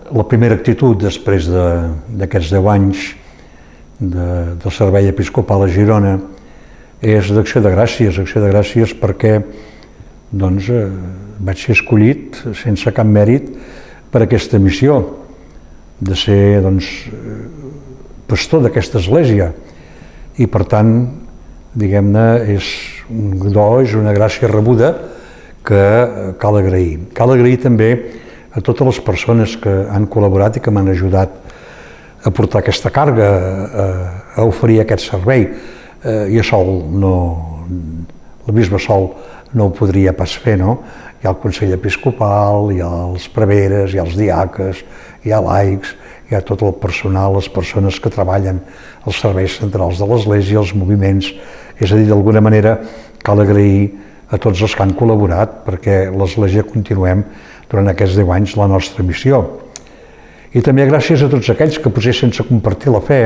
La primera actitud després d'aquests 10 anys del servei episcopal a Girona és d'acció de gràcies perquè vaig ser escollit sense cap mèrit per aquesta missió de ser pastor d'aquesta església i per tant, diguem-ne, és un do, és una gràcia rebuda que cal agrair. Cal agrair també a totes les persones que han col·laborat i que m'han ajudat a portar aquesta càrrega, a oferir aquest servei. Jo sol, el bisbe sol no ho podria pas fer, no? Hi ha el Consell Episcopal, hi ha els preveres, hi ha els diaques, hi ha laics, hi ha tot el personal, les persones que treballen als serveis centrals de l'Església, els moviments. És a dir, d'alguna manera cal agrair a tots els que han col·laborat perquè l'Església continuem durant aquests 10 anys la nostra missió. I també gràcies a tots aquells que potser sense compartir la fe,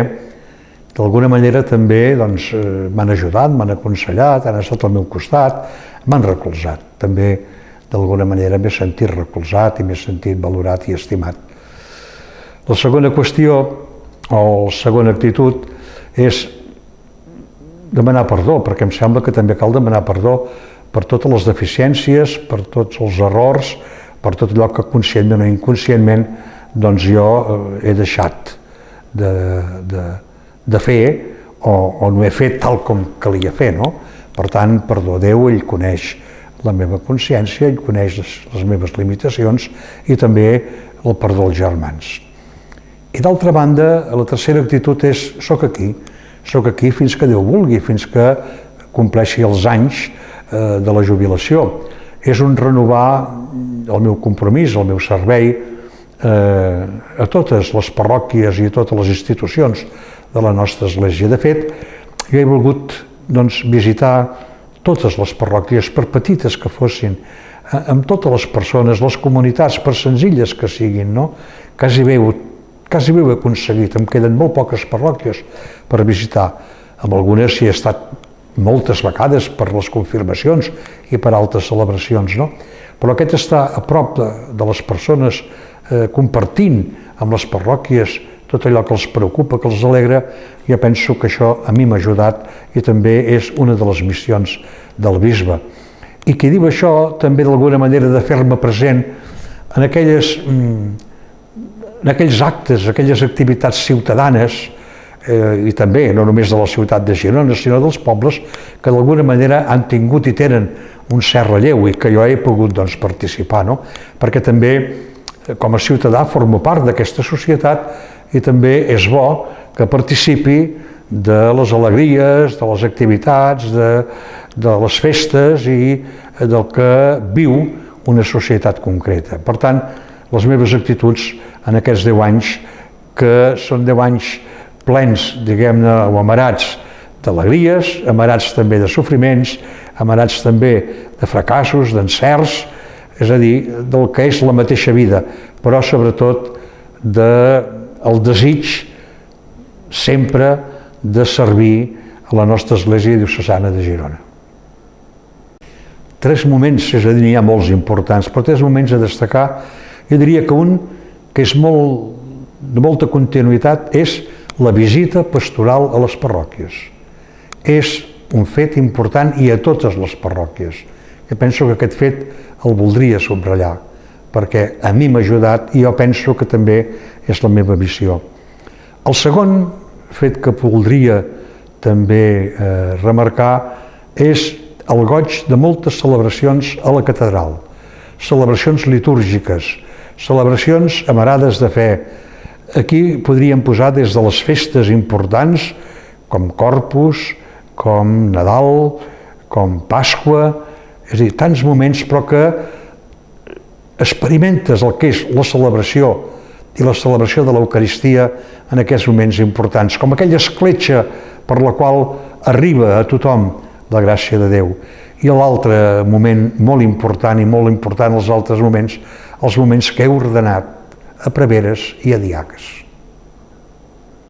d'alguna manera també m'han ajudat, m'han aconsellat, han estat al meu costat, m'han recolzat. També d'alguna manera m'he sentit recolzat i m'he sentit valorat i estimat. La segona qüestió, o la segona actitud, és demanar perdó, perquè em sembla que també cal demanar perdó per totes les deficiències, per tots els errors, per tot allò que conscientment o inconscientment jo he deixat de fer o no he fet tal com calia fer, no? Per tant, perdó, Déu, ell coneix la meva consciència, ell coneix les meves limitacions i també el perdó als germans. I d'altra banda, la tercera actitud és soc aquí fins que Déu vulgui, fins que compleixi els anys de la jubilació. És un renovar el meu compromís, el meu servei a totes les parròquies i a totes les institucions de la nostra Església. De fet, jo he volgut visitar totes les parròquies, per petites que fossin, amb totes les persones, les comunitats, per senzilles que siguin, no? Quasi bé ho he aconseguit, em queden molt poques parròquies per visitar. Amb algunes hi he estat moltes vegades per les confirmacions i per altres celebracions, no? Però aquest estar a prop de les persones, compartint amb les parròquies tot allò que els preocupa, que els alegra, jo penso que això a mi m'ha ajudat i també és una de les missions del bisbe. I qui diu això també d'alguna manera de fer-me present en aquells actes, aquelles activitats ciutadanes, i també no només de la ciutat de Girona, sinó dels pobles que d'alguna manera han tingut i tenen un cert relleu i que jo he pogut participar, no? Perquè també com a ciutadà formo part d'aquesta societat i també és bo que participi de les alegries, de les activitats, de les festes i del que viu una societat concreta. Per tant, les meves actituds en aquests 10 anys, que són 10 anys plens, diguem-ne, o amarats d'alegries, amarats també de sofriments, amarats també de fracassos, d'encerts, és a dir, del que és la mateixa vida, però sobretot del desig sempre de servir a la nostra Església Diocesana de Girona. 3 moments, és a dir, n'hi ha molts importants, però 3 moments a destacar, jo diria que un que és de molta continuïtat és la visita pastoral a les parròquies. És un fet important i a totes les parròquies. Jo penso que aquest fet el voldria subratllar, perquè a mi m'ha ajudat i jo penso que també és la meva missió. El segon fet que voldria també remarcar és el goig de moltes celebracions a la catedral, celebracions litúrgiques, celebracions amarades de fe. Aquí podríem posar des de les festes importants, com Corpus, com Nadal, com Pasqua, és a dir, tants moments, però que experimentes el que és la celebració i la celebració de l'Eucaristia en aquests moments importants, com aquella escletxa per la qual arriba a tothom la gràcia de Déu. I l'altre moment molt important, i molt important els altres moments, els moments que he ordenat a preveres i a diaques.